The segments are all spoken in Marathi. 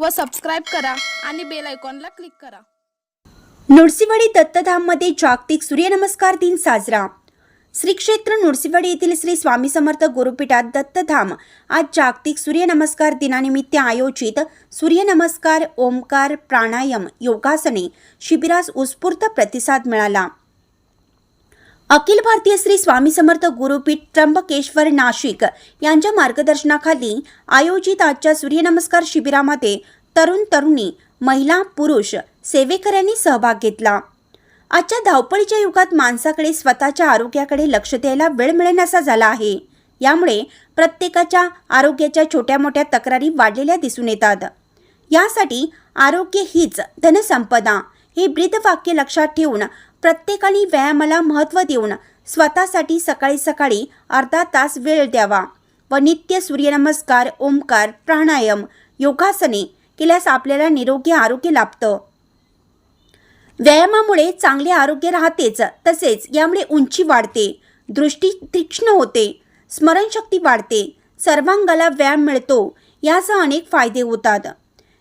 व सबस्क्राईब करा आणि बेल आयकॉनला क्लिक करा। नृसिंहवाडी दत्तधाममध्ये जागतिक सूर्यनमस्कार दिन साजरा। श्री क्षेत्र नृसिंहवाडी येथील श्री स्वामी समर्थ गुरुपीठात दत्तधाम आज जागतिक सूर्यनमस्कार दिनानिमित्त आयोजित सूर्यनमस्कार, ओमकार, प्राणायाम, योगासने शिबिरास उत्स्फूर्त प्रतिसाद मिळाला। अखिल भारतीय श्री स्वामी समर्थ गुरुपीठ त्र्यंबकेश्वर नाशिक यांच्या मार्गदर्शनाखाली आयोजित आजच्या सूर्यनमस्कार शिबिरामध्ये तरुण तरुणी, महिला, पुरुष सेवेकऱ्यांनी सहभाग घेतला। आजच्या धावपळीच्या युगात माणसाकडे स्वतःच्या आरोग्याकडे लक्ष द्यायला वेळ मिळेनासा झाला आहे। यामुळे प्रत्येकाच्या आरोग्याच्या छोट्या मोठ्या तक्रारी वाढलेल्या दिसून येतात। यासाठी आरोग्य हीच धनसंपदा हे ब्रीदवाक्य लक्षात ठेवून प्रत्येकाने व्यायामाला महत्त्व देऊन स्वतःसाठी सकाळी सकाळी अर्धा तास वेळ द्यावा व नित्य सूर्यनमस्कार, ओमकार, प्राणायाम, योगासने केल्यास आपल्याला निरोगी आरोग्य लाभतं। व्यायामामुळे चांगले आरोग्य राहतेच, तसेच यामुळे उंची वाढते, दृष्टी तीक्ष्ण होते, स्मरणशक्ती वाढते, सर्वांगाला व्यायाम मिळतो, यासह अनेक फायदे होतात।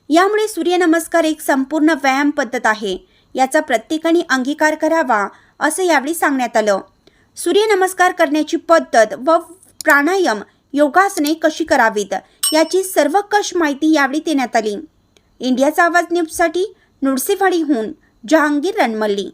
यामुळे सूर्यनमस्कार एक संपूर्ण व्यायाम पद्धत आहे, याचा प्रत्येकाने अंगीकार करावा असं यावेळी सांगण्यात आलं। सूर्यनमस्कार करण्याची पद्धत व प्राणायाम, योगासने कशी करावीत याची सर्वकष माहिती यावेळी देण्यात आली। इंडियाचा आवाज न्यूजसाठी नृसिंहवाडीहून जहांगीर रणमल्ली।